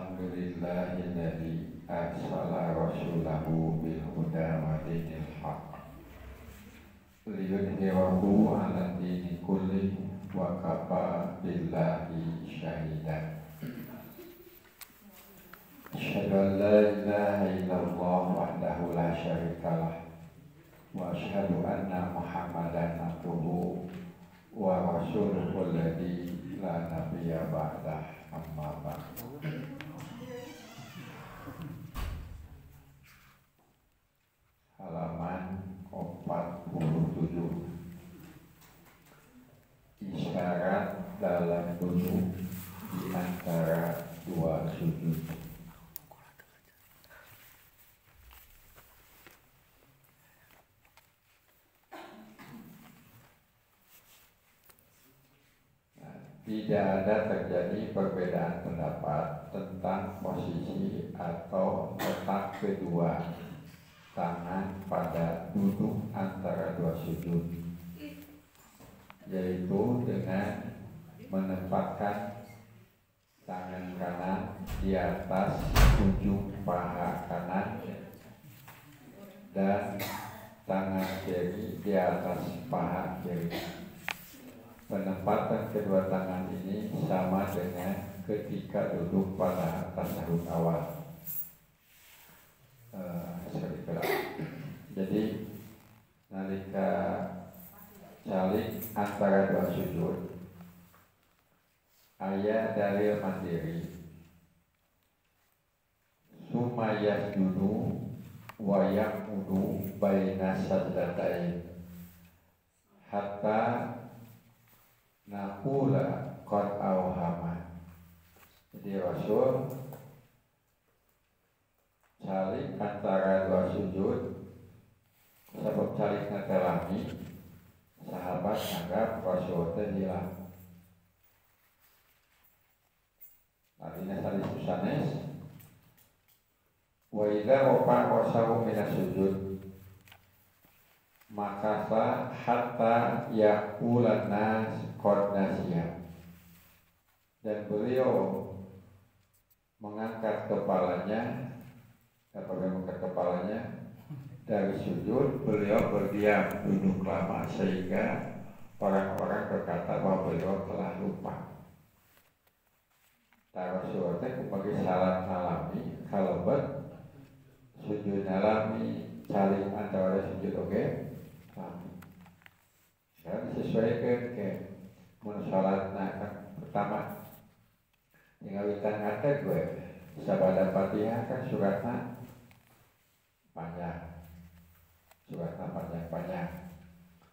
Alhamdulillahilladzi arsala rasulahu bil huda wa dinil haqq liyudhhirahu 'ala dini kulli wa kafa billahi shahida. Asyhadu an la ilaha illallah wahdahu la syarikalah wa asyhadu anna Muhammadan abduhu wa rasuluhu alladzi la nabiyya ba'dah. Amma ba'du. Halaman 47. Isyarat dalam duduk di antara dua sujud. Tidak ada terjadi perbedaan pendapat tentang posisi atau letak kedua tangan pada duduk antara dua sujud, yaitu dengan menempatkan tangan kanan di atas ujung paha kanan dan tangan kiri di atas paha kiri. Penempatan kedua tangan ini sama dengan ketika duduk pada tasyahud awal. Jadi nalika calik antara dua sujud, aya dalil mandiri sumayas dulu wayak udu baina sajdatain hatta nakula qad awhama. Jadi Rasul calik antara dua sujud, sebab calik natelami sahabat anggap Rasul teh hilang. Artinya salis susanes wa idza rafa qasahu min sujud makasa hatta yaqulan nas qad nasiya. Dan beliau mengangkat kepalanya, dari sujud, beliau berdiam duduk lama sehingga orang-orang berkata bahwa beliau telah lupa. Rasul teh sebagai salat alami kalebet sujud alami calik antara sujud oge lami. Dan disesuaikan ke mun salatna kan pertama tinggal ngate gue sabada Fatihah kan suratna panjang, suratna panjang-panjang,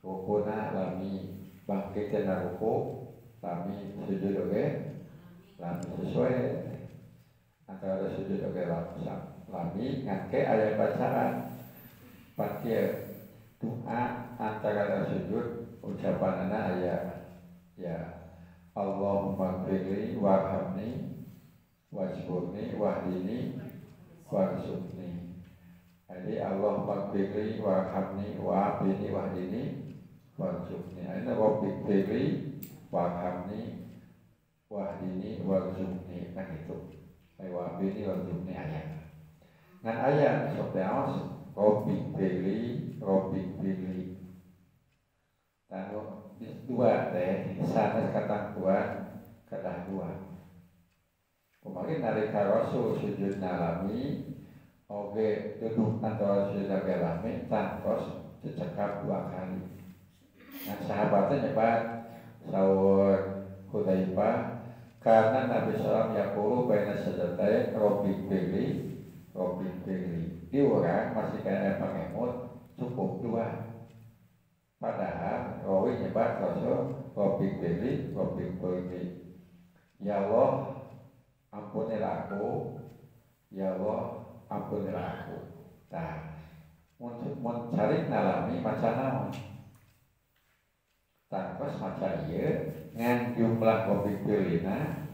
rukuna lami bangkit dan ruku lami sujud oge lami sesuai antara sujud oge lami ngake ayat bacaan Fatihah doa antara sujud ucapanana ayat ya Allahumma ghfirli warhamni wajburni wahdini warzuqni. Jadi Allahumma ghfirli warhamni wa'afini wahdini warzuqni. Ini Rabbi ghfirli warhamni wahdini warzuqni, kan itu. Wa'afini warzuqni ayat. Dan ayat sebelas Rabbi ghfirli. Lalu dua teh sana kata kuat kata dua. Kemarin nalika Rasul sujud nalami oge duduk antara sujud nalami tangkos cecekap dua kali. Nah sahabatnya nyebat sahur Hudzaifah karena Nabi SAW yaqulu baina sajdatain Rabbi ghfirli. Di orang masih kaya pengemut cukup dua. Padahal rawi nyebat Rasul Rabbi ghfirli. Ya Allah ampunilah aku, ya Allah ampunilah aku. Nah, mun cari nalami maca naon? Tangkos maca ieu ngan jumlah Rabbi ghfirlina.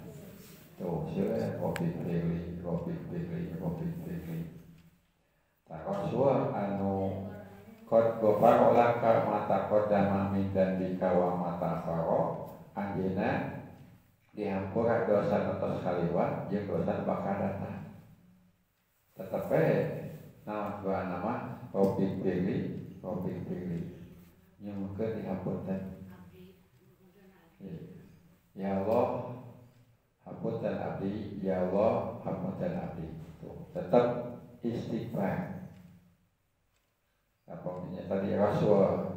Tuh, seueur Rabbi ghfirli. Tah Rasul anu qad ghafara laka ma taqaddama min dzambika wa ma ta'akhkhara anjeunna dihampura dosa notos kaliwat jeung dosa bakal datang. Tetapi nama Robi pilih nyumukeun dihampunten. Ya Allah hampunten abdi, ya Allah hampunten abdi. Tetap istighfar. Apabila tadi Rasul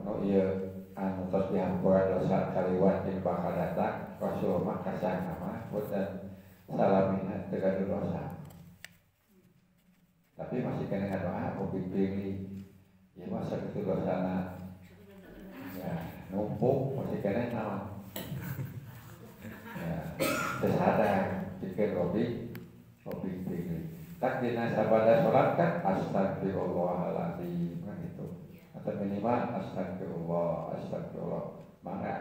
anu tos dihampura dosa kaliwat jeung bakal datang, Rasul mah kasang nama punten salamina teu gaduh dosa. Tapi masih kena doa Robi pilih. Ya masa itu dosana ya numpuk masih kena naon. Ya, tersadar pikir Robi pilih. Tak dina sabada sholat kan astagfirullahaladzim kan itu. Atau minimal astagfirullah. Mangga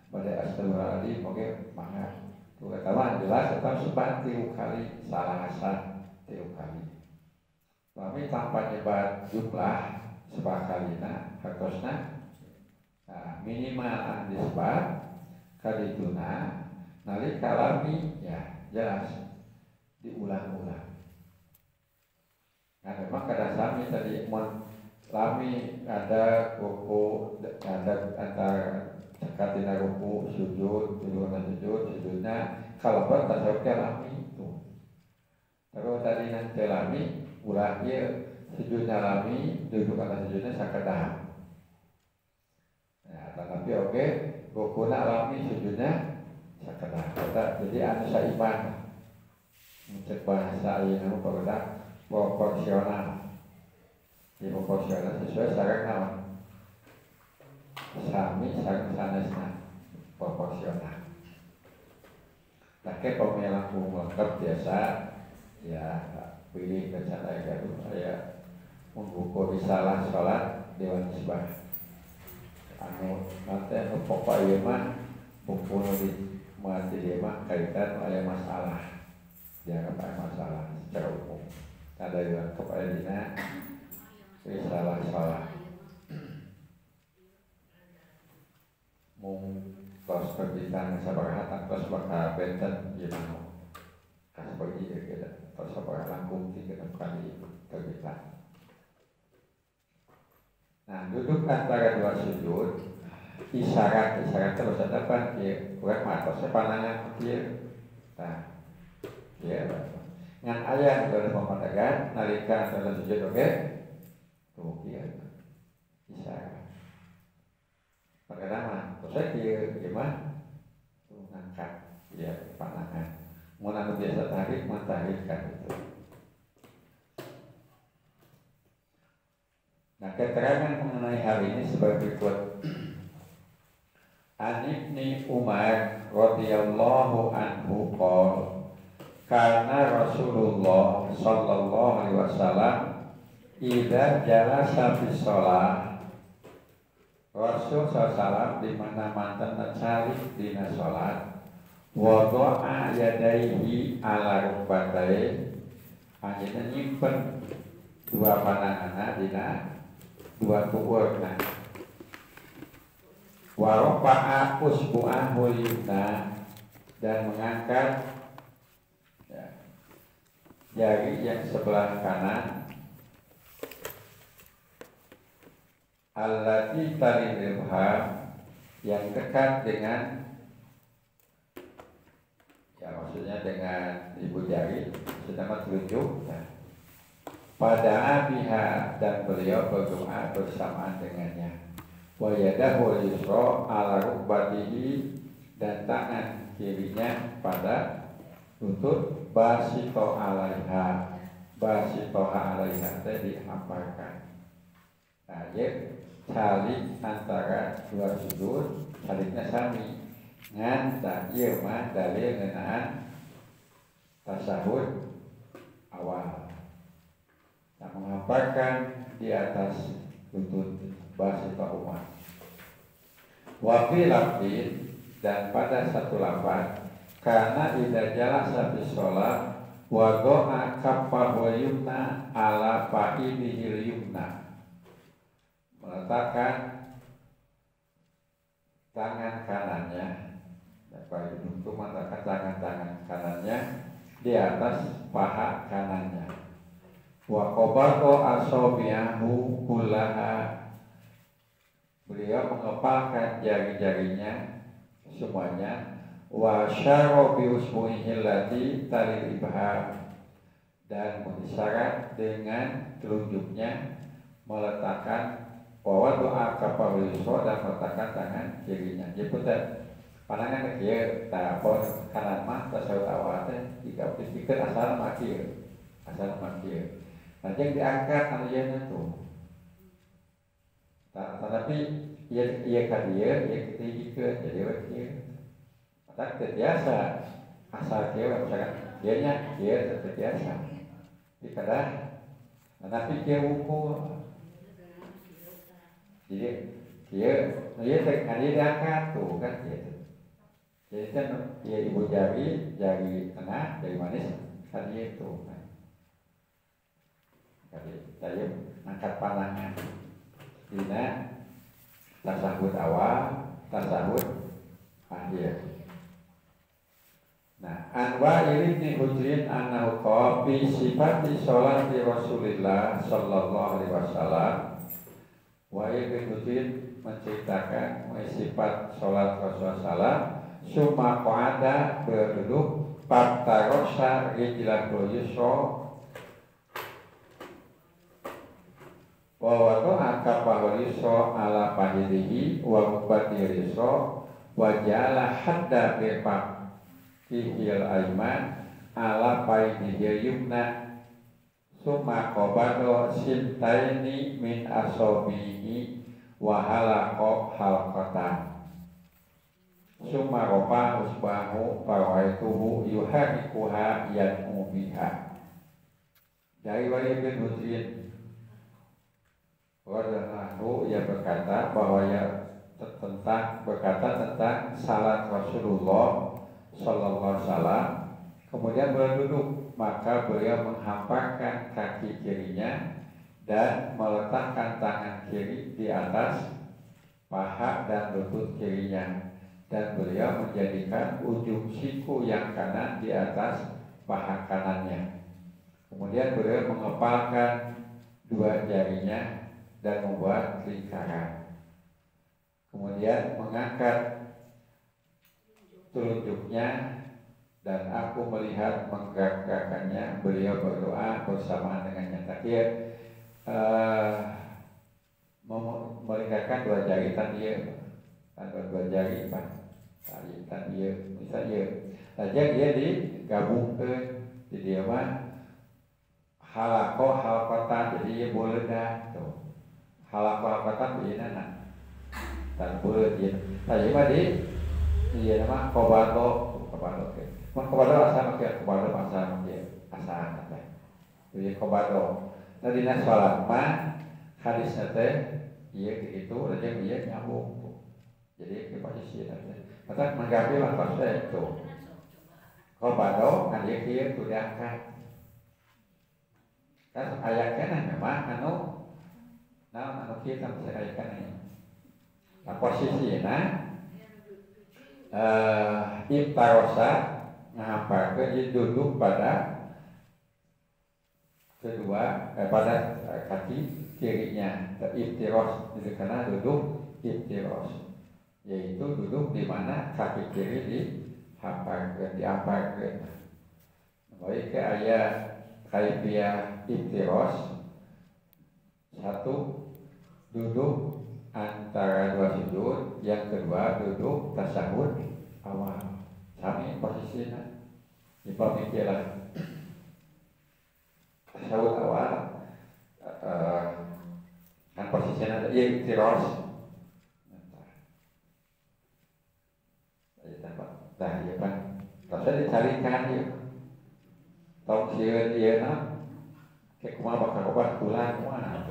pada astagfirullahaladzim oke mangga. Tuh kataman jelas tetap sebat 3 kali salah asal 3 kali. Kami tanpa nyebat jumlah sebakalina hartosna minimal disebut kadituna nalika lami ya jelas diulang-ulang. Nah memang kada sami tadi lami ada ruku ada antara cekatina ruku sujudnya kalau tasawufnya lami itu. Terus tadi nanti lami ulah dia sujudnya lami duduk atas sujudnya sakedah. Nah, tapi oke, rukuna lami sujudnya sakedah. Jadi anu saiman. Mencek bahasa ayeuna barudak proporsional. Di proporsional sesuai sareng naon? Sami sareng sanesna proporsional. Take pemilah lengkap biasa ya pilih kecara gaduh saya mengukur salah sholat dewan nisbah anu nanti anu pokok ieu mah buku di mati dia mah kaitan aya masalah dianggap aya masalah secara umum ada yang kepada dina salah sholat mung tos perbitan sabaraha tos bakal benten ieu mah kas bagi kita tos sabaraha langkung 3 kali perbitan. Nah, duduk antara 2 sujud, isyarat terus depan ya, kurang matosnya pandangan kieu. Nah, ya, ngan ayah dari pemandangan, nalika antara sujud oke, tuh kieu, isyarat. Pertama, terus kieu gimana? Tuh ngangkat, ya pandangan. Mun anu biasa tarik, mentarikkan itu. Nah, keterangan mengenai hal ini sebagai berikut. An Ibni Umar radhiyallahu anhu qala kana Rasulullah sallallahu alaihi wasallam idza jalasa fi shalah Rasul sallallahu di mana mantan cari dina salat wa doa yadaihi ala rukbatai anjeunna nyimpen 2 pandanganna dina 2 kukurna warofa'a usbu'ahu yumna dan mengangkat ya, jari yang sebelah kanan allati talil ibham yang dekat dengan ya maksudnya dengan ibu jari sedang telunjuk ya. Pada abiha dan beliau berdoa bersamaan dengannya. Wa yadahu yusra ala rukbatihi dan tangan kirinya pada lutut basito alaiha tadi dihamparkan. Nah, calik antara 2 sujud, caliknya sami. Ngan tak ieu mah dalil ngeunaan tasahud awal. Nah, menghamparkan di atas lutut basito umat. Wa fi lafdin dan pada satu lafaz karena idza jalasa fi shalah wa doa kaffahu yumna ala fa'idihil yumna meletakkan tangan kanannya Baik duduk itu meletakkan tangan-tangan kanannya di atas paha kanannya. Wa qabaqo asabi'ahu kullaha. Beliau mengepalkan jari-jarinya semuanya. Wa syara bi usbu'ihi allati talil ibham, dan mengisyarat dengan telunjuknya meletakkan bahwa doa kapal wiso dan meletakkan tangan kirinya. Jadi putar pandangan ke tak apa kanan mah tasawuf awal teh jika pikir asal makir. Nanti yang diangkat anjana tuh. Tapi ia kan dia ketika jadi wakil. Tak terbiasa asal dia misalkan dia terbiasa. Dikadang, tapi dia ukur. Jadi dia diangkat tuh kan gitu. Jadi kan dia ibu jari tengah, jari manis kan dia itu. Jadi angkat pandangan. Dina tasahud awal, tasahud akhir. Nah, Anwa ibni Hujrin annahu qala fi sifati sholati Rasulillah sallallahu alaihi wasallam. Wa ibni Hujrin menceritakan sifat sholat Rasulullah summa qa'ada berduduk faktarosa rijlahul yusra wa wada'a kafahul yusra ala fahidhihi wa mubatir yusra wa ja'ala hadda birfaq Kihil aiman ala paidihil yumna summa qabado sintaini min asobihi wa halaqo halqatan summa ropa usbahu fawaituhu yuharikuha yan'u biha. Dari Walid bin Hujrin radhiyallahu ia berkata bahwa berkata tentang salat Rasulullah sallallahu alaihi wasallam, kemudian beliau duduk, maka beliau menghamparkan kaki kirinya dan meletakkan tangan kiri di atas paha dan lutut kirinya, dan beliau menjadikan ujung siku yang kanan di atas paha kanannya. Kemudian beliau mengepalkan dua jarinya dan membuat lingkaran. Kemudian mengangkat telunjuknya dan aku melihat menggerak-gerakannya. Beliau berdoa bersama dengannya. Takdir melingkarkan dua jari tadi atau dua jari tadi misalnya saja dia digabungkan di dia mah halaqatan, jadi dia boleh dah tuh halaqatan begini dan boleh dia tadi mah iya nama kobato ke. Kobato asal makia kobato asal makia asal nate. Jadi kobato. Tadi nas salat mah hadis nate iya gitu aja dia nyambung. Jadi ke posisi nate. Maka menggapi langkah itu. Kobato kan dia sudah angkat. Kan ayatnya memang anu kita bisa ayatkan ini. Nah posisi Ibtarosa ngahamparkeun duduk pada kedua pada kaki kirinya. Ibtiros itu karena duduk ibtiros, yaitu duduk di mana kaki kiri dihamparkeun. Baik ke ayat kaifiyah ibtiros. Satu, duduk antara dua sujud, yang kedua duduk tasahud awal. Sami posisinya dipemikiran tasahud awal kan posisinya ada iktiros. Dah ya kan, terus dicarikan ya. Tong sieun ieu na, kayak kumaha bakal obat bulan kumaha.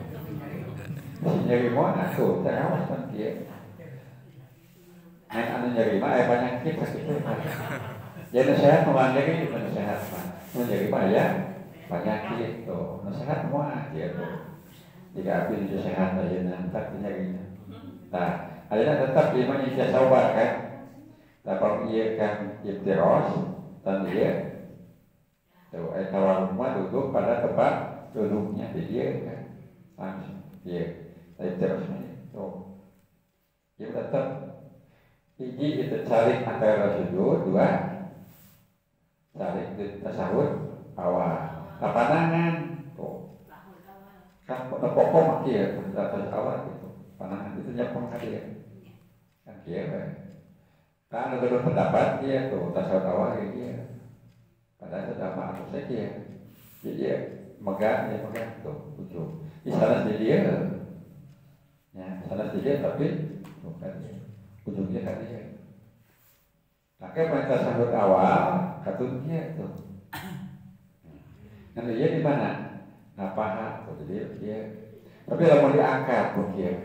Nyeri mana tuh, terawas kan dia. Anu nyeri mah penyakit sakit. Jadi sehat memandiri itu sehat mah. Nyeri mah ya penyakit tuh. Sehat semua dia tuh. Jika api itu sehat aja nanti nyerinya. Nah, akhirnya tetap di mana dia sabar kan. Tapi ia kan ibtiros dan dia tuh kawan rumah duduk pada tempat duduknya di dia kan langsung dia ibtirosnya tuh dia tetap hiji itu cari antara sujud, dua cari tasawuf awal pandangan tuh kan pokok dia tasawuf awal gitu pandangan itu nyapong dia kan dia kan ada pendapat dia tuh tasawuf awal dia padahal sudah maaf saja jadi megang tuh ujung di sana dia ya sana dia tapi bukan ujungnya kan dia pakai tasawuf awal katutnya tuh nah dia di mana paha tuh jadi dia tapi kalau mau diangkat mungkin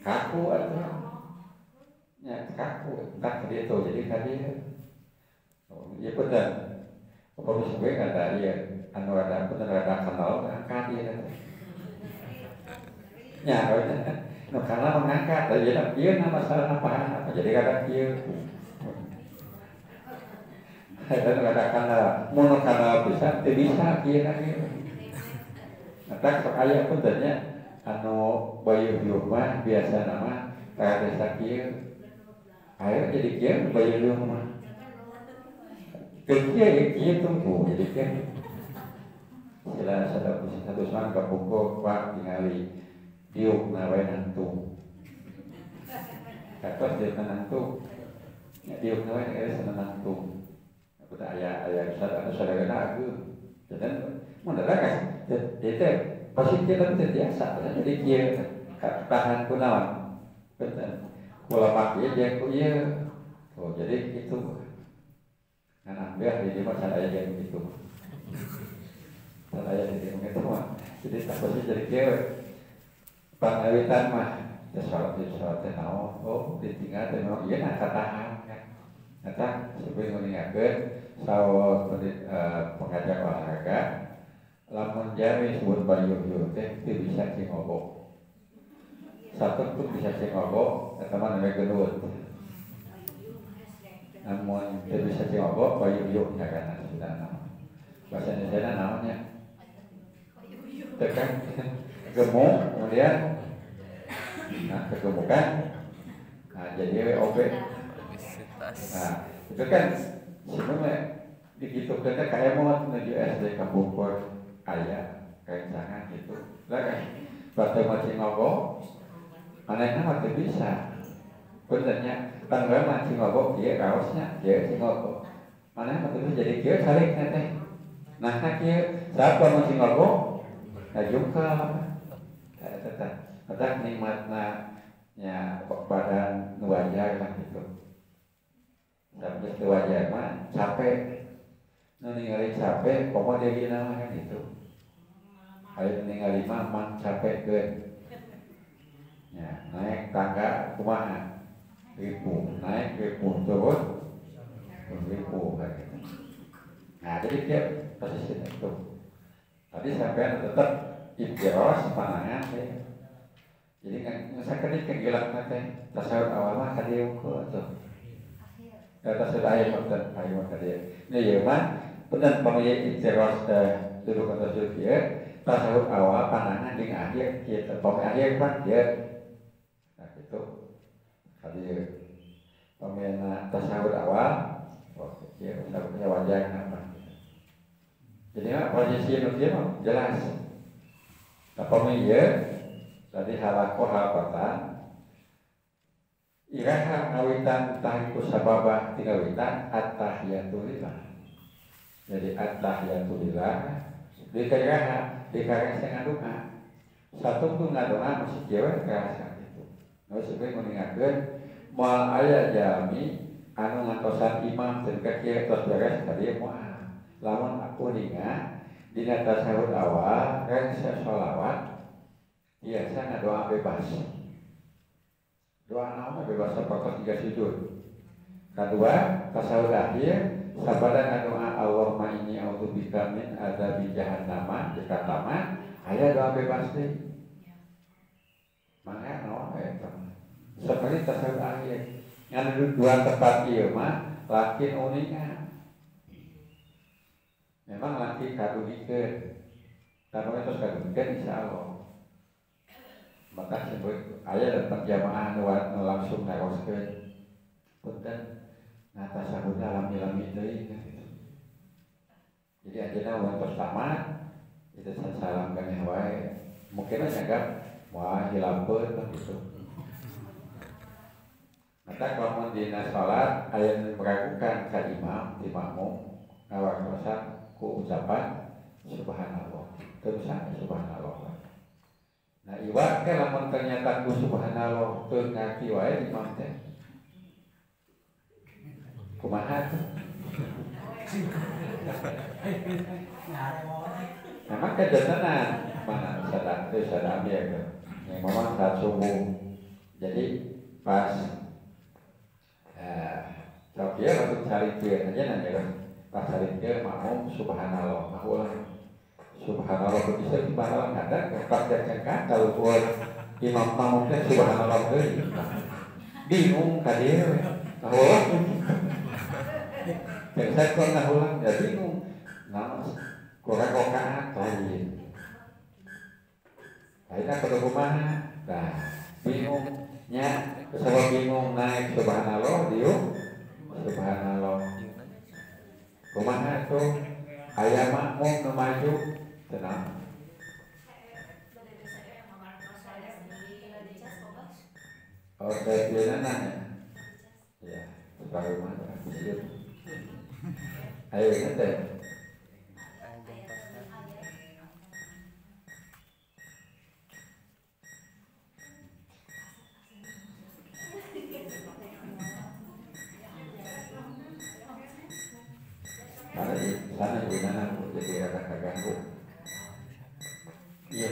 kaku atau ya kaku tak dia tuh jadi tadi dia benar apa sebenarnya kata dia anu ada benar ada kenal angkat dia ya no karena mengangkat jadi dia nama masalah apa jadi kata dia dan katakan mau karena bisa dia lagi tak ayah pun tanya anu bayu rumah biasa nama kayak desa kia ayo jadi kia bayu rumah kerja ya kia tunggu jadi kia sila satu selang kapungko pak tingali diuk nawai nantung kakak dia nantung diuk nawai ada sana nantung aku tak ayah saudara aku dan mana kan itu pasti kita terbiasa jadi dia tahan kunawan betul kalau pakai dia kuya oh jadi itu kan ambil di masalah yang itu saya jadi itu jadi tak pasti jadi dia pangawitan mah ya soal tenau oh ditinggal tenau iya nak tahan kan kata sebelum mengingatkan sawo pengajar olahraga lamun jami sebut bayu teh itu bisa cingobok satu pun bisa cingobok teman namanya gendut namun itu bisa cingobok bayu ya kan sudah nama bahasa Indonesia namanya tekan gemuk kemudian nah kegemukan nah jadi WOP nah itu kan sebenarnya begitu kita kayak mau menuju SD Kampung Pur ayah kayak jangan gitu lah kan batu macam ngobok mana nama tu bisa benernya tanggal macam ngobok dia kaosnya dia ngobok mana nama tu jadi dia saling nanti nah dia siapa macam ngobok nah juga tetap nikmatnya ya badan wajar lah gitu tapi itu wajar mah capek ningali capek pokoknya dia gini namanya gitu ayo ningali mah capek ke ya naik tangga kumaha ribu naik ribu turun ribu kayak gitu nah jadi dia posisi itu tadi sampai tetap ibtiros panangan ya jadi kan saya ketika gilak nanti tasawuf awal mah tadi ukur tuh tasawuf ayat dia ini ya mah benar pemilih ibtiros duduk atau sujud dia tasawuf awal panangan di akhir kita pemilih akhir kan dia nah gitu tadi pemilih tasawuf awal dia tasawufnya wajah apa jadi posisi dia mah jelas nah pemilih tadi halakoh halapatan iraha ngawitan tahiku sababah tingawitan at-tahiyatulillah jadi at-tahiyatulillah dikiraha dikasih ngadoa satu tuh ngadoa masih cewek kerasa itu masih gue mengingatkan mal ayah jami anu ngantosan imam dan kaki tos beres tadi mual lamun aku ningat dina tasawuf awal kan saya sholawat biasa doa bebas doa nama bebas apakah tiga sujud kedua tasawuf akhir sabada doa Allahumma inni a'udzubika min adzabi jahannam jika tamat aya doa bebas deh mana no eta seperti tasawuf akhir Ngan dua tempat ieu mah laki uningan. Memang laki kadugikeun. Karena itu kadugikeun insyaallah. Maka sebut aya datang jamaah nu langsung neroskeun. Punten nata sahuda lami-lami deui gitu. Jadi ajeuna wantos tamat itu salam keneh wae. Mungkin nyagap moal hilampeun gitu. Maka kalau dina salat aya nu meragukan ka imam di makmum ngawartosan ku ucapan subhanallah. Terus subhanallah. Nah, iwak kan lamun ternyata ku subhanallah teu ngaki wae imam teh. Kumaha tuh? Memang kejetenan mana sadar ya kan. Yang memang saat subuh. Jadi pas kalau dia waktu cari dia aja nanya kan. Pas cari dia makmum subhanallah. Subhanallah bisa subhanallah ada pas jengkat kalau buat imam makmumnya subhanallah deui. Bingung ka dieu. Ulah. Saya kok ulang ya bingung. Nah, kurang rokaat lain. Akhirnya ke kumaha. Nah, bingungnya kesel bingung naik subhanallah dieu. Subhanallah. Kumaha tuh? Aya makmum nu maju tenang. Oh, saya pilih nanya. Ya, baru mana? Ayo nanti. Sana gimana? Jadi ada kaganggu. Iya.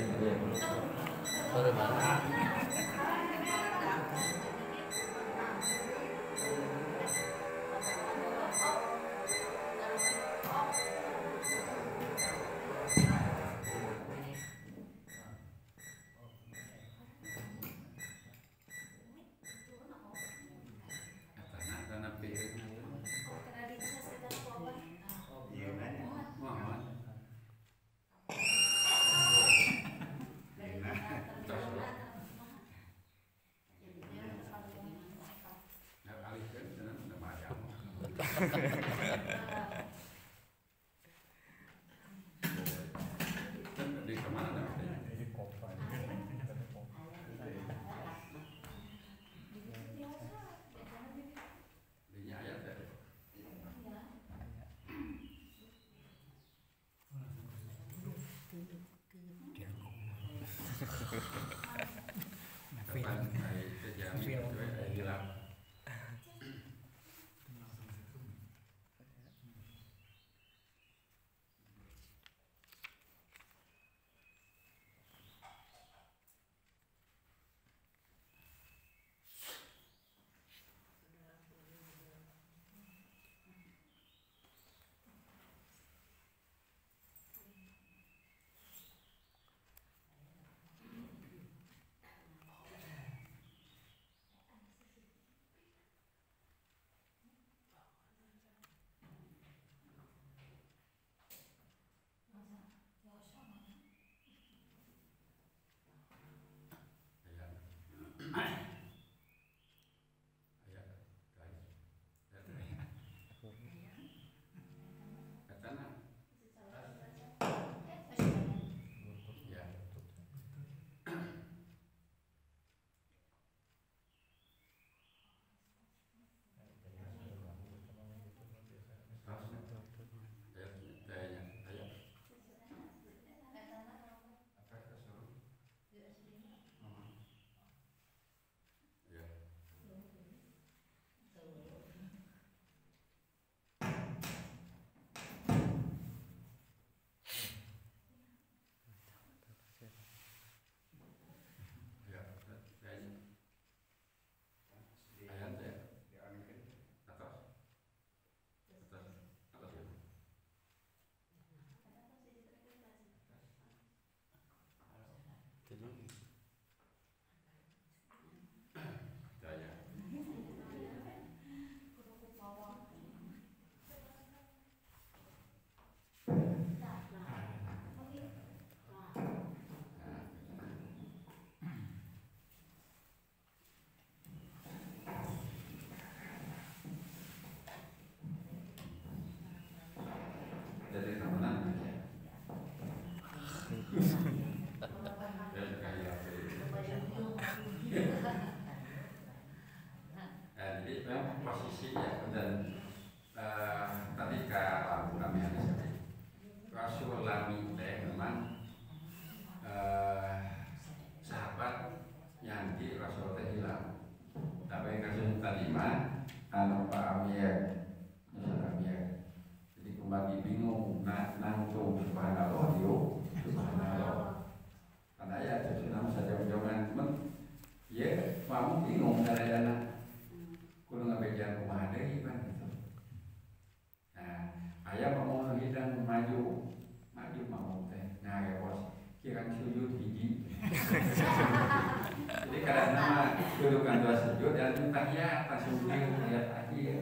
Jadi kadang-kadang dudukan dua sujud dan tahiyat langsung tahiyat akhir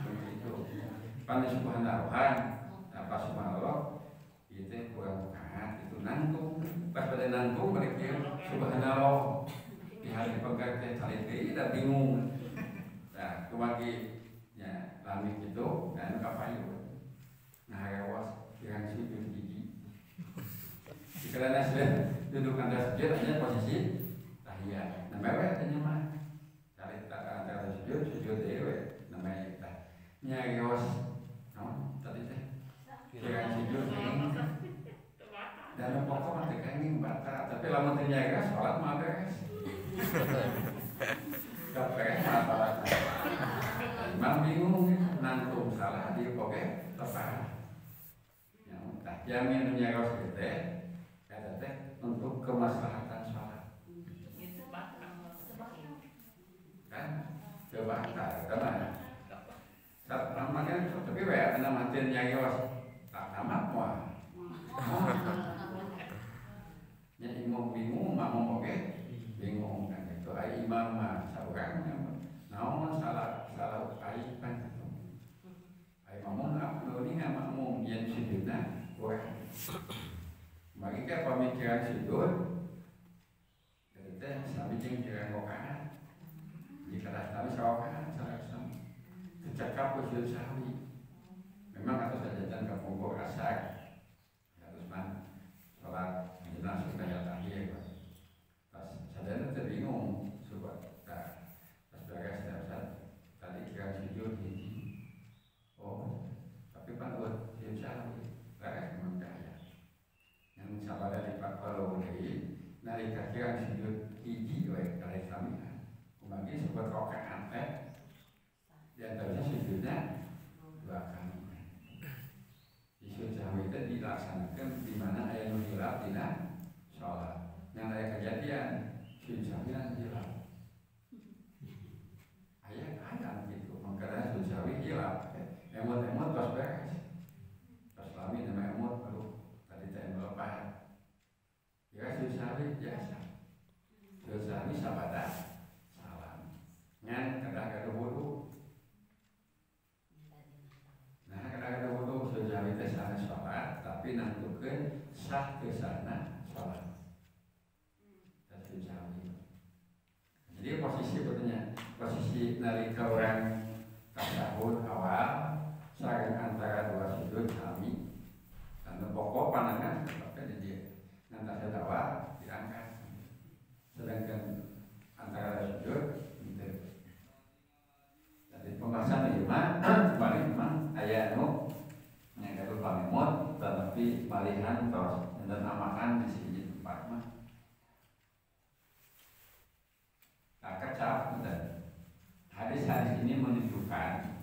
begitu. Pan subhanallah, apa subhanallah itu kurang bukaan itu nanggung. Pas pada nanggung mereka subhanallah di hari pegang teh kali tidak bingung. Nah, kemaki ya lami itu dan kapayu. Nah, awas yang sujud gigi. Karena sudah duduk anda sujud hanya posisi tahiyat. Namanya tanya mah cari antara sujud dewe namanya tah. Nya awas, non tadi teh. Kira sujud ini. Dan pokok mah teh kenging batal, tapi lamun teh nyaga salat mah beres. Gak beres masalah. Imam bingung nangtung salah dia poke tepat. Yang minumnya harus gede, kata teh untuk kemaslahatan sholat. Kan, coba karena saat namanya tapi ya karena matiin yang harus tak tamat wah. Ya imam bingung, mau oke, bingung kan itu. Ay imam mah seorangnya, namun salah ay kan itu. Ay mamung apa nih mamung yang sujudna. Mereka pemikiran sujud kita sambil jengkiran rokaat jika dah rokaat salah kecakap sujud sahwi memang atau sajajan ke punggung asak harus man sholat jelas supaya tahiyat pas sadar itu bingung coba pas beres tadi kira sujud ini oh tapi pan sujud sahwi yang sabar dari Pak Kalau dari nalika kira sujud hiji wae kali samian kumagi sebut rakaat teh dan terus sujudnya 2 kali. Sujud sahwi itu dilaksanakan di mana aya nu hilaf dina salat. Yang aya kejadian sujud sahwi hilaf. Aya gitu, makanya sujud sahwi hilaf. Emot-emot tos beres. Tos lami nama emot melepas ya susahnya biasa susahnya sabada salam ngan kadang-kadang wudu nah kadang-kadang wudu susahnya itu sana sholat tapi nantukan sah ke sana sholat dan susahnya jadi posisi nalika orang tasawuf awal sareng antara dua sujud kami dan pokok pandangan tetapnya di dia nanti dakwah diangkat sedangkan antara sujud gitu. Jadi pembahasan lima paling memang ayat nu yang kata pamimot tetapi palihan terus dan namakan di sini tempat mah kacap dan hadis-hadis ini menunjukkan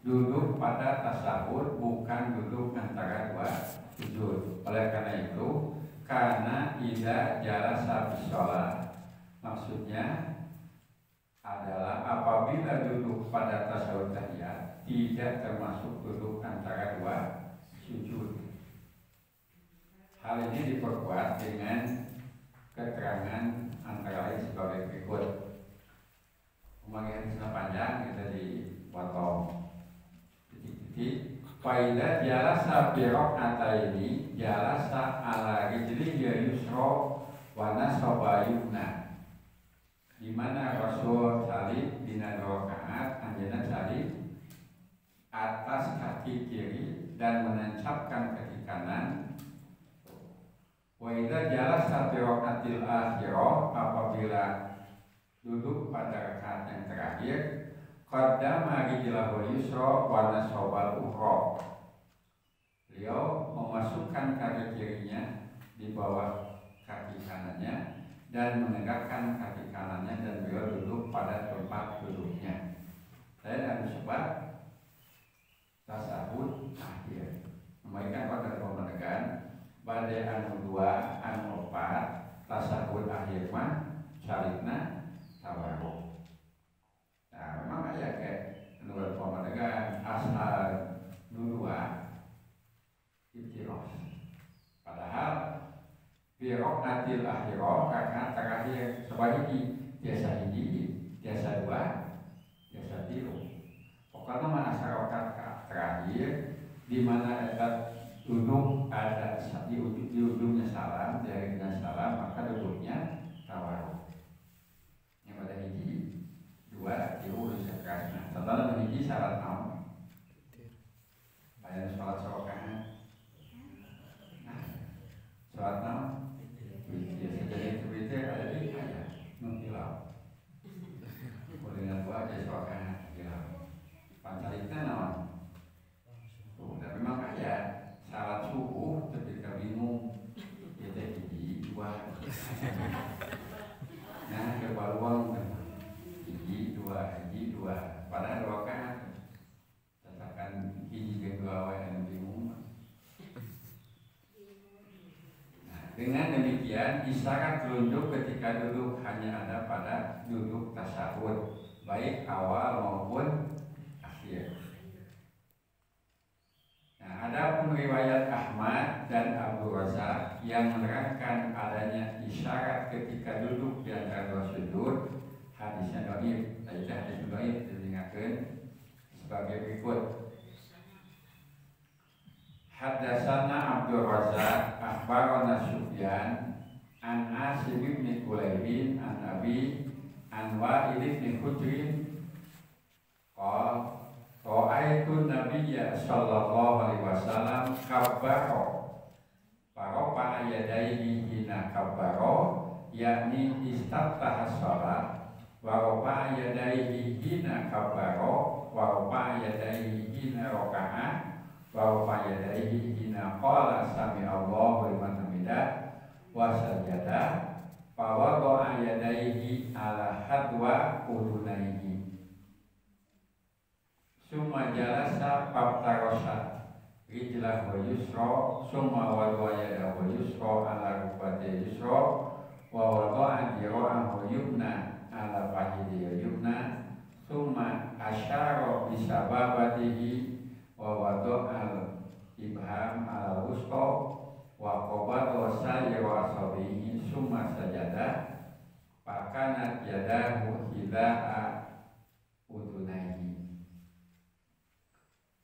duduk pada tasawuf bukan duduk antara dua sujud. Oleh karena itu, karena ida jalasa fi shalah maksudnya adalah apabila duduk pada tasawuf tahiyat tidak termasuk duduk antara dua sujud. Hal ini diperkuat dengan keterangan antara lain sebagai berikut. Pembagian kisah panjang kita dipotong. Faidah jalasa birok ataini jalasa ala rijli yusro wa nasaba yumna. Di mana Rasul salib dina rakaat anjeunna salib atas kaki kiri dan menancapkan kaki kanan. Wa idza jalasa biraqatil akhirah apabila duduk pada rakaat yang terakhir qaddama rijlahu yusra wa nasabal ukhra. Beliau memasukkan kaki kirinya di bawah kaki kanannya dan menegakkan kaki kanannya dan beliau duduk pada tempat duduknya. Saya akan coba tasawuf akhir. Memberikan pada pemenegan badai anu 2 anu 4 tasawuf akhir mah salibna tawarruk. Nah, memang aya ke anu pemenegan asal nu 2 ibtiros. Padahal biroknatil akhirah karena terakhir sebagi biasa ini biasa dua biasa tilu pokoknya mana masyarakat terakhir di mana ada duduk ada di ujungnya salam dari salam maka duduknya tawaruk yang pada hiji dua tilu sekarang setelah hiji syarat naon bayar sholat rakaat sholat naon jadi itu ada di ayat nuntilau dengan dua aja sholat hilang pancarita naon tuh dan memang kayak salat subuh ketika bingung kita hiji dua nah kebaruan hiji dua padahal dua kan katakan hiji kedua yang bingung. Nah dengan demikian isyarat telunjuk ketika duduk hanya ada pada duduk tasyahud baik awal maupun akhir. Nah, ada pun riwayat Ahmad dan Abu Razak yang menerangkan adanya isyarat ketika duduk di antara dua sujud. Hadisnya dhaif, hadis dhaif diingatkan sebagai berikut. Haddatsana Abdul Razak akhbarana Sufyan an Asim bin Qulaibin an Abi an Wa'il bin Hujrin qala ra'aitu Nabiyya sallallahu alaihi wasallam kabbara farofa yadayhi hina kabbara yakni istaftaha shalah wa rafa yadayhi hina kabbara wa rafa yadayhi hina raka'a wa rafa yadayhi hina qala sami Allahu liman hamidah wa sajada fa wada'a yadayhi ala hadwa udunaihi summa jalasa faftarosa rijlah wa yusra summa wadwa yada wa yusra ala rukbati yusra wa wada'a dira'an wa yumna ala fahidi yumna summa asyara bisababatihi wa wada'al ibham ala wusta wa qabada sayra asabihi summa sajada fakanat yadahu hida'a udunaihi.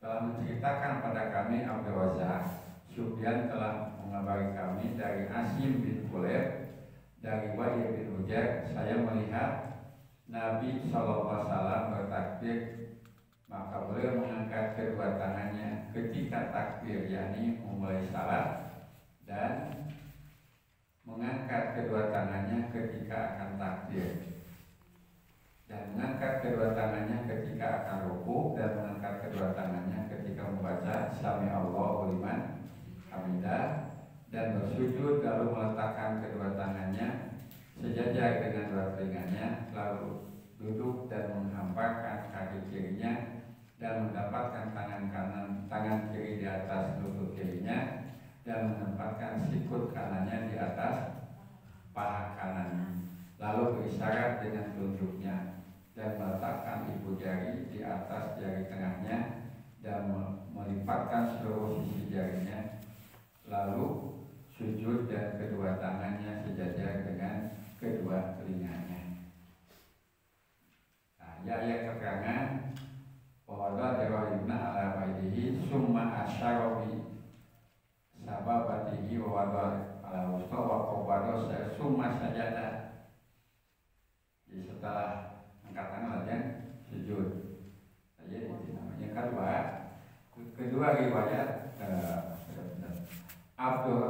Telah menceritakan pada kami Abdul Razak, Sufyan telah mengabari kami dari Asim bin Qulaib dari Wa'il bin Hujr, saya melihat Nabi SAW bertakbir, maka beliau mengangkat kedua tangannya ketika takbir, yakni memulai salat, dan mengangkat kedua tangannya ketika akan takbir, dan mengangkat kedua tangannya ketika akan ruku, dan mengangkat kedua tangannya ketika membaca Sami Allahu liman hamidah, dan bersujud lalu meletakkan kedua tangannya sejajar dengan dua telinganya, lalu duduk dan menghamparkan kaki kirinya dan mendapatkan tangan kiri di atas lutut kirinya dan menempatkan sikut kanannya di atas paha kanannya, lalu berisyarat dengan telunjuknya dan meletakkan ibu jari di atas jari tengahnya dan melipatkan seluruh sisi jarinya, lalu sujud dan kedua tangannya sejajar dengan kedua telinganya. Nah, ayat keterangan bahwa Dawayubna ala waidihi summa asyarobi sababatihi wa wadal ala wusta wa qobado summa sajada. Jadi setelah angkat tangan aja sujud. Jadi yang kedua riwayat Abdul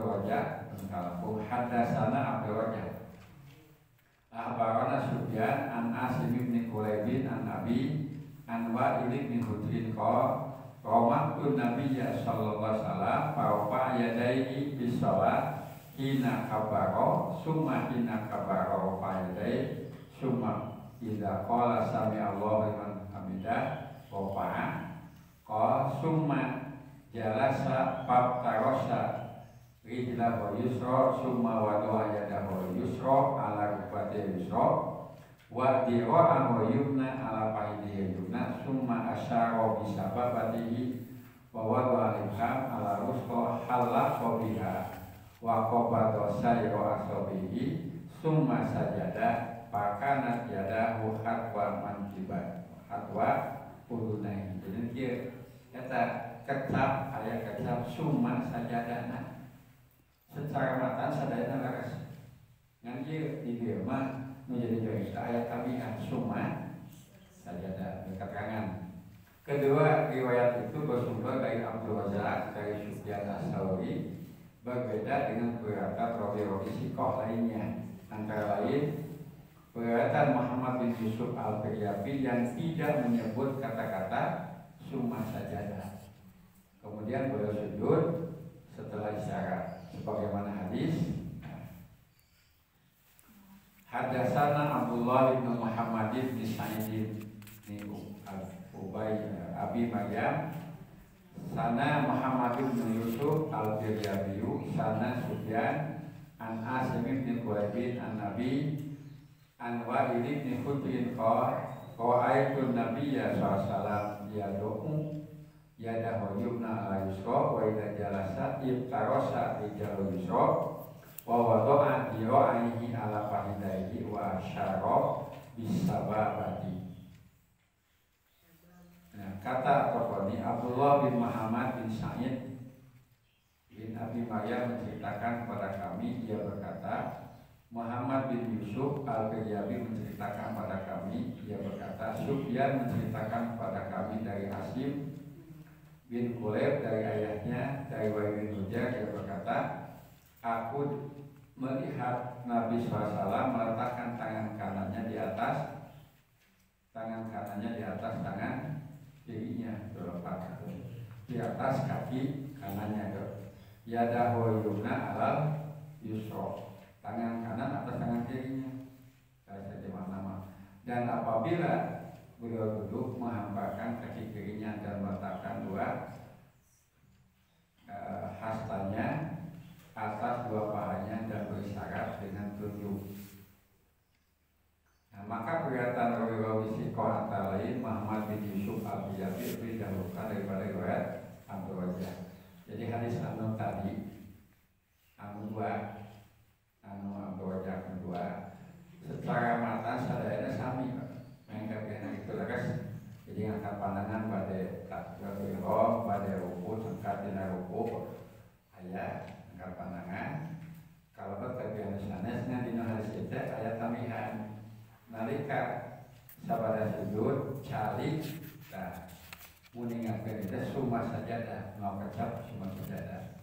Razak kalau haddatsana Abdul Razak akhbarana Sufyan an Asim bin Qulaibin an Abi an Wa'il bin Hujrin qala Ramatun Nabiyya sallallahu alaihi wasallam fa yadayhi bis shalat hina kabara summa hina kabara fa yadayhi summa idza qala sami Allahu liman hamidah wa fa'a qala summa jalasa faftarosa rijlah wa yusra summa wada'a yadahu yusra ala rukbati yusra wa dira'an wa yumna ala fahidi yumna summa asyara bisababatihi wa wada'a al-ibham ala rusqa halaqa biha wa qabada sayra asabihi summa sajada pakanat yadahu hatwa mankibat hatwa udunai. Jadi dia kata kecap ayat kecap summa sajadana secara matan sadayana laras ngan dia di dia mah menjadi join ayat kami summa sajada keterangan. Kedua riwayat itu bersumber dari Abdul Razak dari Sufyan Ats-Tsauri, berbeda dengan periwayatan rawi-rawi sikoh lainnya, antara lain periwayatan Muhammad bin Yusuf Al-Firyabi yang tidak menyebut kata-kata summa sajadah. Kemudian beliau sujud setelah isyarat, sebagaimana hadis. Hadatsana Abdullah bin Muhammad bin Sa'id bin Abi Maryam sana Muhammad bin Yusuf Al-Firyabi sana Sufyan an Asim bin Quraibin an Nabi an Wa'il bin Hudrin qa'aitun Nabiyya sallallahu yad'u yadahu yumna ala yusra wa idza jalasa ibtarasa rijal yusra wa wada'a dira'aihi ala fahidaihi wa asyara bisababati. Kata Tafani Abdullah bin Muhammad bin Sa'id bin Abi Maryam menceritakan kepada kami, ia berkata Muhammad bin Yusuf Al-Firyabi menceritakan kepada kami, ia berkata Sufyan menceritakan kepada kami dari Asim bin Qulaib dari ayahnya dari Wa'il bin Hujr, ia berkata aku melihat Nabi SAW meletakkan tangan kanannya di atas tangan kirinya terlepas di atas kaki kanannya yadahu yumna alal yusra, tangan kanan atas tangan kirinya saja nama. Dan apabila beliau duduk menghamparkan kaki kirinya dan meletakkan dua hastanya atas dua pahanya dan berisyarat dengan tunjuk. Maka kelihatan rawi-rawi sikoh antara lain Muhammad bin Yusuf Al-Firyabi lebih dahulukan daripada riwayat Abdul Razak. Jadi hadis anu tadi Abdul Razak kedua secara matan sadayana sami mengkapiana itu lakas. Jadi angkat pandangan pada takbir ihram pada ruku sangkat dina ruku ayat angkat pandangan. Kalau berkapiana sanesna dina hadis itu ayat tamihan nalika sabada sujud calik muningakeun itu summa sajadah mau kecap summa sajadah.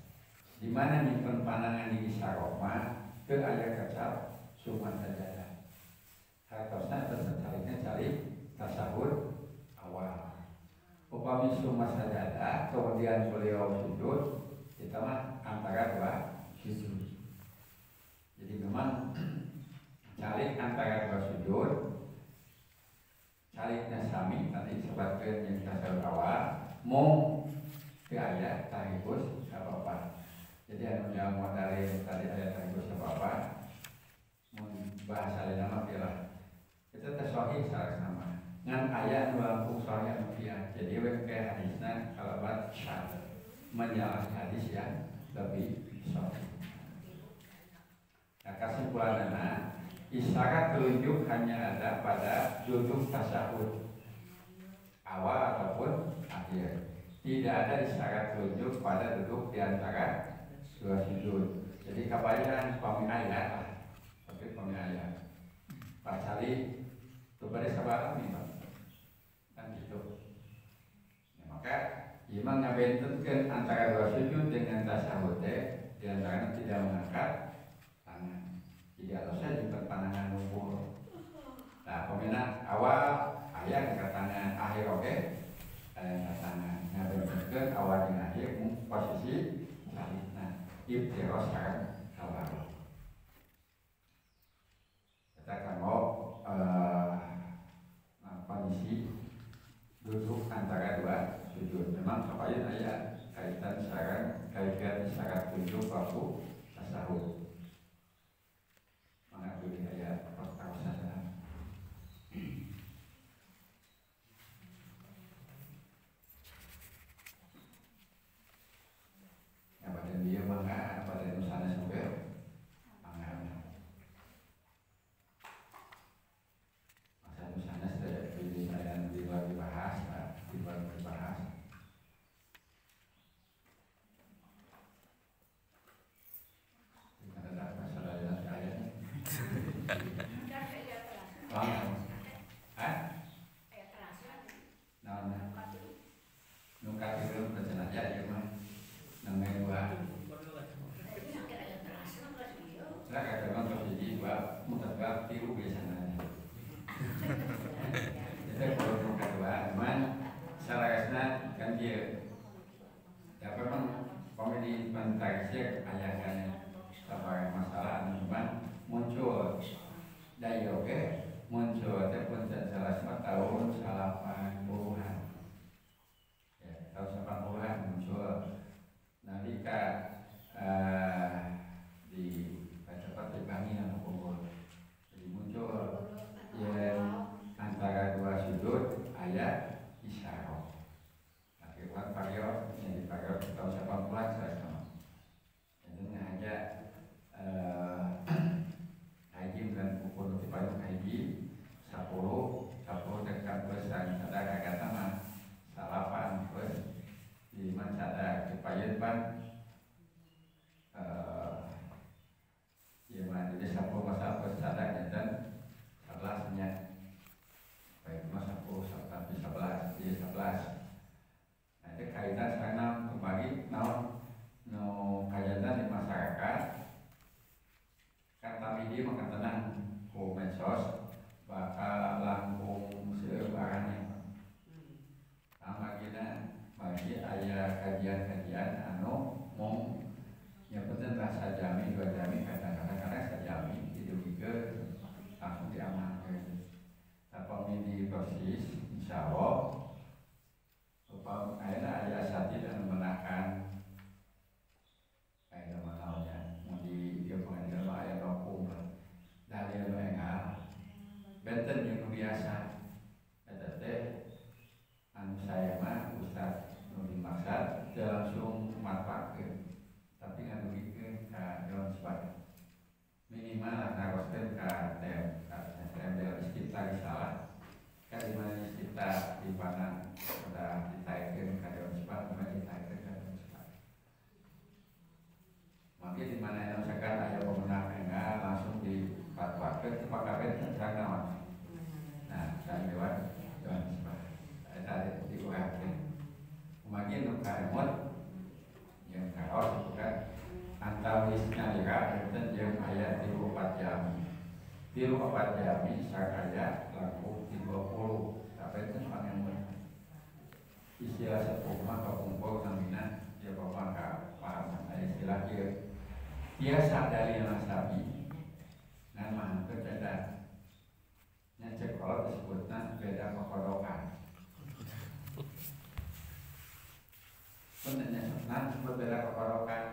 Di mana nyimpen pandangan di isaroma teu aya kecap summa sajadah. Hartosna tercaliknya calik tasahud awal. Upami summa sajadah kemudian beliau sujud, kita mah antara dua sujud. Jadi memang calik antara dua sujud, caliknya sami tadi sebabkan yang tasawuf awal mau ke ayat tahibus apa-apa. Jadi yang modal tadi ayat tahibus apa-apa bahasa lain nama kira kita tersohi salah sama ngan ayat melampung soalnya mafiah. Jadi kayak hadisnya kalau buat syad menyalahi hadis yang lebih sohi. Nah kesimpulannya isyarat telunjuk hanya ada pada duduk tasyahud awal ataupun akhir. Tidak ada isyarat telunjuk pada duduk di antara dua sujud. Jadi kebanyakan pami ayat lah, tapi pami ayat. Pasali kepada sabar nih kan gitu. Ya, maka imam ngabentenkeun antara dua sujud dengan tasyahud di antara tidak mengangkat tangan. Jadi harusnya juga pandangan lumpur. Nah, peminat awal ayat angkat tangan, akhir oke, angkat tangan. Nah, bentukkan awal dan akhir posisi balik. Nah, ibtiros kan awal. Kita akan mau kondisi duduk antara dua sujud. Memang kemudian ayat kaitan syarat duduk waktu tasawuf. Mengambil ayat pertama saja. Ya pada dia mangga pada nusana sampai Saya kadang terjadi buat mutabak tiru biasanya. Jadi kalau yang kedua, cuman seharusnya kan dia, ya memang komedi pentasnya ayahnya sampai masalah, cuman muncul dari oke muncul ataupun salah tahun 80-an, ya tahun 80-an muncul. Nalika di tempat dibangi nama kubur, jadi muncul yang antara dua sudut ayat isyarah. Akibat pariot yang dipariot tahun 80-an saya sama. Jadi ngajak haji dan pukul di payung haji 10 dekat pesan sadar kata mah salapan terus di mana sadar di payung ban jadi 10 masa sadar dan 11-nya baik masa 10 tapi 11 di 11. Nah itu kaitan sekarang kembali no kaitan di masyarakat kan kami dia makan tenang ku medsos bakal langkung sebarangnya sama kita bagi ayah kajian-kajian mau yang penting rasa jamin 2 jamin kadang-kadang sajami itu juga langsung diamankan apa ini persis insya Allah supaya ayah sati dan memenangkan ayah manaunya mau di dia pengadilan ayah hukum dari yang enggak benten yang biasa tete anu saya mah Ustaz Nuri Maksad langsung manfaatkan tapi kan begitu dalam sebab minimal naroskan tem istiqlal salah kan dimana istiqlal di mana sudah ditaikkan ke dalam sebab kemudian ditaikkan ke dalam sebab mungkin dimana yang sekarang ada pemenang enggak langsung dipatwakan sepakatnya tentang nama nah dan dewan sebab ada diurahkan mungkin untuk karemot yang kaos bukan antawisnya lira dan yang ayat 34 jam 34 jam sakaya laku 30 sampai tempat yang istilah sepuluh kumpul namina dia bapak paham istilah dia biasa dari nasabi nama berbeda nyecek kalau disebutnya beda kekorokan sebenarnya sebenarnya disebut beda kekorokan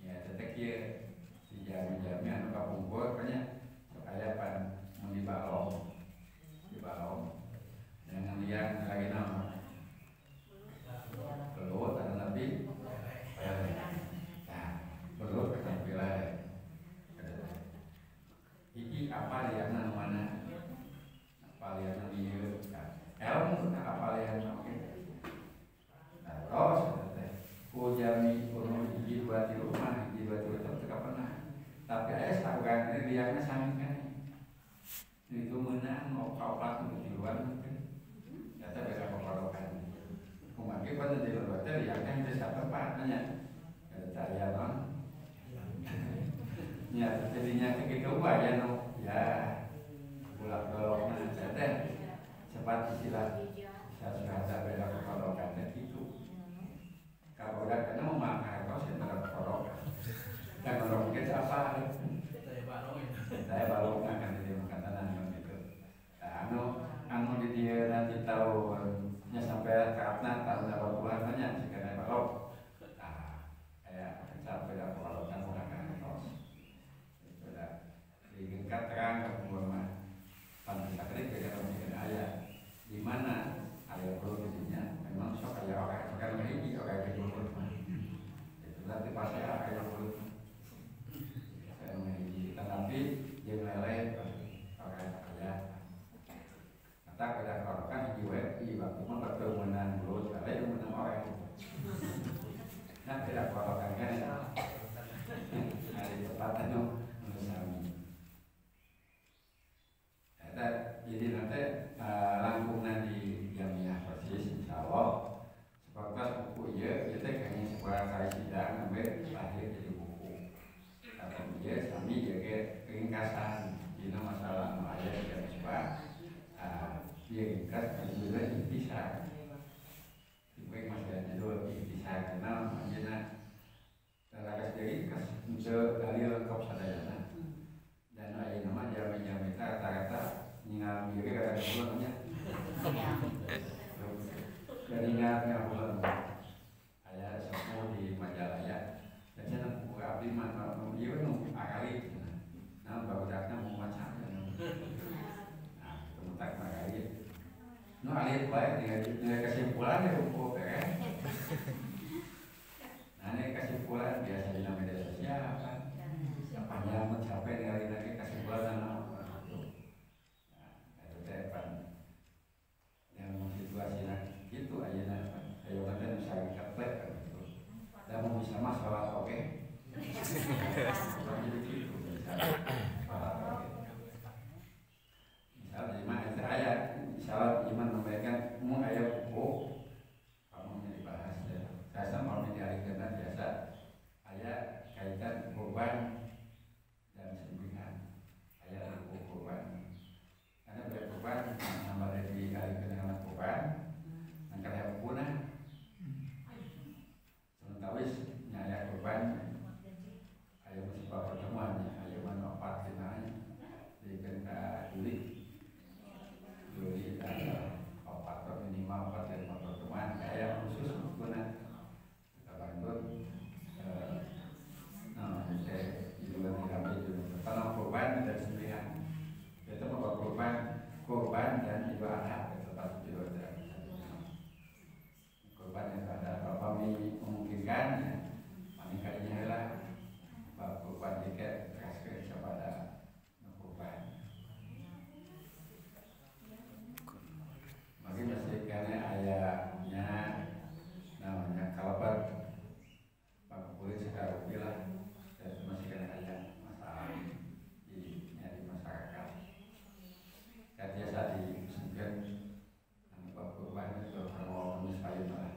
ya tetap dia dijami-jami anu kapumpul pokoknya supaya pan mau dibalong dengan liang lagi nama belut ada nabi nah belut ketampilan iki apa liang mana apa liang dia ilmu apa liang terus kujami kuno hiji dua di rumah itu pernah tapi ayah sahukan ini liangnya sami kan itu menang mau kau pelaku di luar mungkin nyata beda kepalokan kumaki pada di luar itu liangnya di satu tempat nanya ada cahaya bang ya jadinya begitu aja no ya bulak dolok nah nyata cepat istilah saya sudah beda kepalokan dan itu kalau udah kena memakai kau sih pada kepalokan dan orang mungkin apa saya balong akan di makanan gitu anu di dia nanti tahunnya sampai karena tahun 80-an banyak sekarang balong kayak sampai dapat balong kan menggunakan tos itu dah diingkat terang ke rumah pantai sakit kita mungkin ayah di mana ayah belum disini memang sok ayah orang sekarang ini orang yang belum itu nanti pas saya ayah belum tapi yang lain orang kaya kata pada orang kan di web di waktu mau berkemenang dulu sekali menang orang nah tidak orang kan ada tempatan itu menusami jadi nanti langkungan di jamiah persis insya Allah sebatas buku ya kita kayaknya sebuah kali sidang sampai ringkasan ini masalah ayat yang sebab ringkas juga bisa baik masalahnya dua bisa kenal makanya terlalu sedikit untuk kali lengkap sadayana dan ayat nama jamin kata-kata ingat diri kata-kata namanya dan ingatnya bulan ayat semua di majalah ya dan saya nunggu abdi mana dia nunggu akali nah baru datang mau macam nah kemudian akali no alit baik dengan kesimpulan ya rumput kan nah ini kesimpulan biasa di media sosial kan sepanjang mencapai dari kesimpulan nah itu depan yang situasi itu aja nah ayo nanti misalnya kaplek gitu dan mau bisa masalah oke jadi gitu misalnya misalnya iman saya misalnya iman memberikan mau ayat buku kamu yang dibahas ya saya sama orang yang diarahkan biasa ayat kaitan korban dan sembelihan ayat buku korban karena berkorban sama dari diarahkan dengan korban angkat yang punah sementara nyaya korban ayat musibah pertemuannya ayat manfaat kenanya di kena Juli dan operator minimal 4 pertemuan kayak khusus guna kita bantu juga diambil juga tanam korban dan sembelihan itu membawa korban dan ibadah tetap juga korban yang ada kalau kami memungkinkan maningkatnya lah bahwa korban tiket kasih kepada korban mungkin masih karena ayahnya namanya kalabat Pak Kulit sekarang bilang dan masih karena ayah masalah di masyarakat dan biasa disebutkan nama Pak Kurban itu kalau nulis payung lah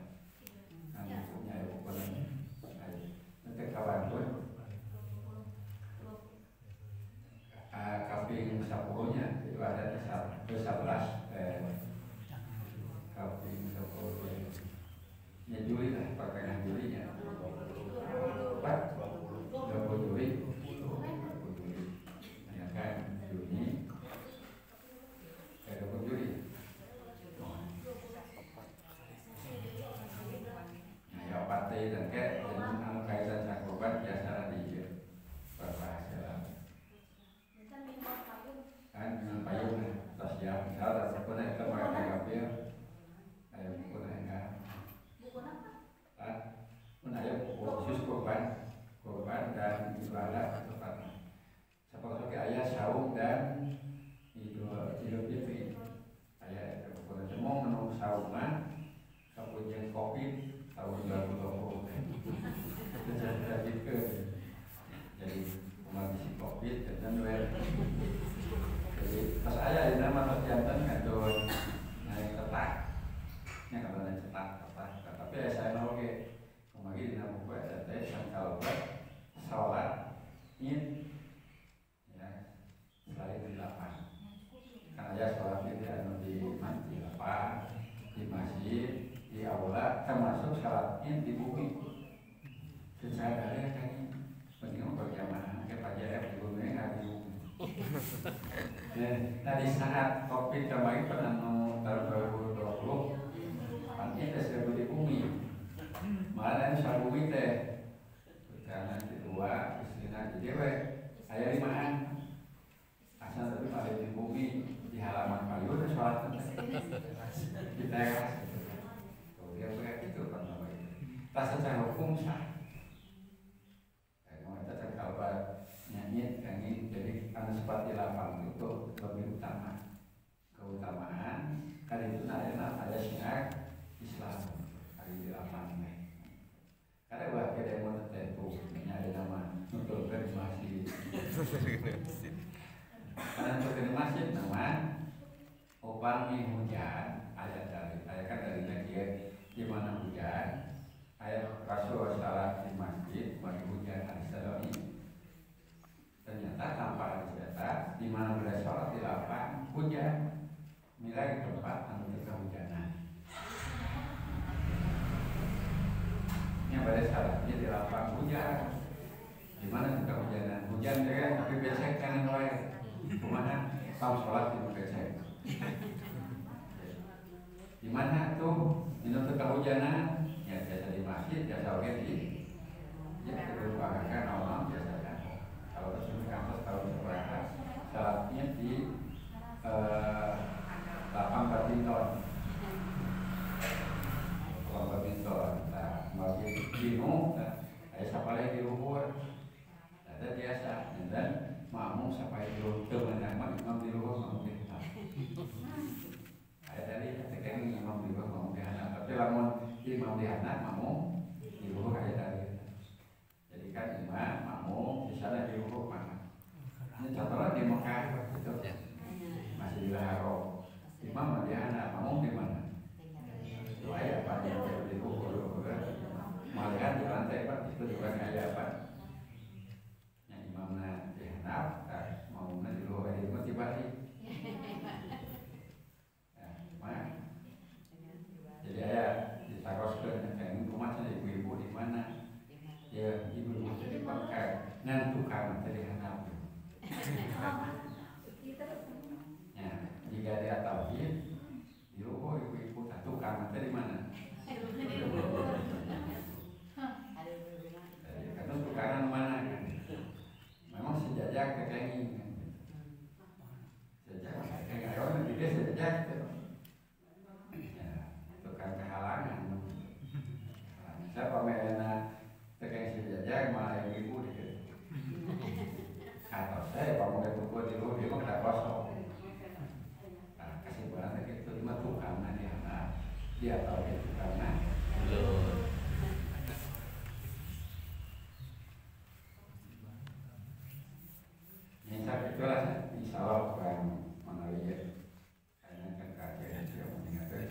nanti punya ya bukan nanti kawan pun kaping 10-nya itu ada 11 kaping 10 ya Juli lah pertengahan Julinya 20 Juli kan Juni 20 Juli nah ya partai dan kayak dengan kaitan sang korban biasa di berbahasa lah kan dengan payung terus ya misalnya ada pun kita pakai kapil ayo pun enggak kan pun ayo khusus korban dan ibadah tepatnya seperti ayat saum dan Idul Fitri ayat kepada semua menunggu sauman kemudian Covid tahun 2020 itu jadi mengatasi Covid dan jadi pas ayah ini nama terjantan kantor naik tetaknya kalau naik tetak tapi saya mau ke kemarin nama buat ada sangkal buat sholat ini ya selain di lapangan karena ya sholat itu ada di lapangan di masjid di aula termasuk sholat ini di bumi secara dari kan penting berjamaah ke pajak di bumi nggak di bumi tadi saat Covid kemarin pada tahun 2020 pantai sudah di bumi malah yang bumi teh karena kedua istrinya jadi ayah limaan asal tapi pada di bumi di halaman kayu dan sholat di teras kemudian begitu itu kan namanya tak secara hukum sah kalau kita kalau nyanyi kami jadi karena seperti lapang itu lebih utama keutamaan hari itu ada syiar Islam hari di lapang ini karena buat kita mau tertentu ada nama untuk masjid karena untuk masjid nama upami hujan ayat kan dari Nadia di mana hujan ayat Rasul salat di masjid bagi hujan hari ini ternyata tanpa ada kan tapi becek kanan wae. Kumaha saum salat di becek. Di mana tuh minum kehujanan ya biasa di masjid biasa oke di ya kerupakan orang biasa kan kalau tersebut kampus kalau berangkat salatnya di lapang badminton nah bagi bingung siapa lagi di luhur ada biasa dan makmum sampai dulu teman-teman imam di luhur makmum di atas tadi tekan imam di luhur makmum di atas tapi lamun imam di atas makmum di luhur kayak tadi jadi kan imam makmum di sana di luhur mana ini contohnya di Mekah itu masih di Laharo imam di atas makmum di mana supaya apa yang di luhur melihat di lantai Pak itu juga kayak apa yang imamnya di handap makmumnya di luhur di rumah tiba-tiba jadi ayah ditakoskan yang rumah sana ibu-ibu di mana ya ibu-ibu jadi pakai nan tukang tadi handap ya jika dia tahu di luhur ibu-ibu tukang tadi mana karena tukaran mana kan memang sejajak kekengi kan sejajak kekengi orang nanti dia sejajak ya tukang kehalangan siapa mainnya kekengi sejajak malah ibu dikit atau saya kalau mau tukar di luar dia mah tidak kosong nah kesimpulannya itu cuma tukang dia tahu itu karena ini saya itulah insya Allah akan mengalir karena kan kajian dia mengingatkan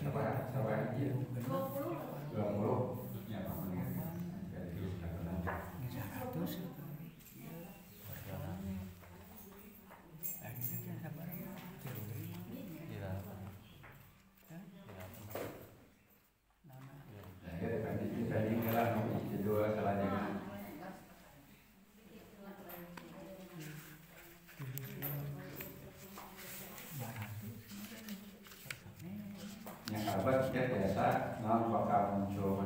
sabar aja 20 ya Pak mengingatkan jadi sudah tenang 100 yang abad biasa non bakal muncul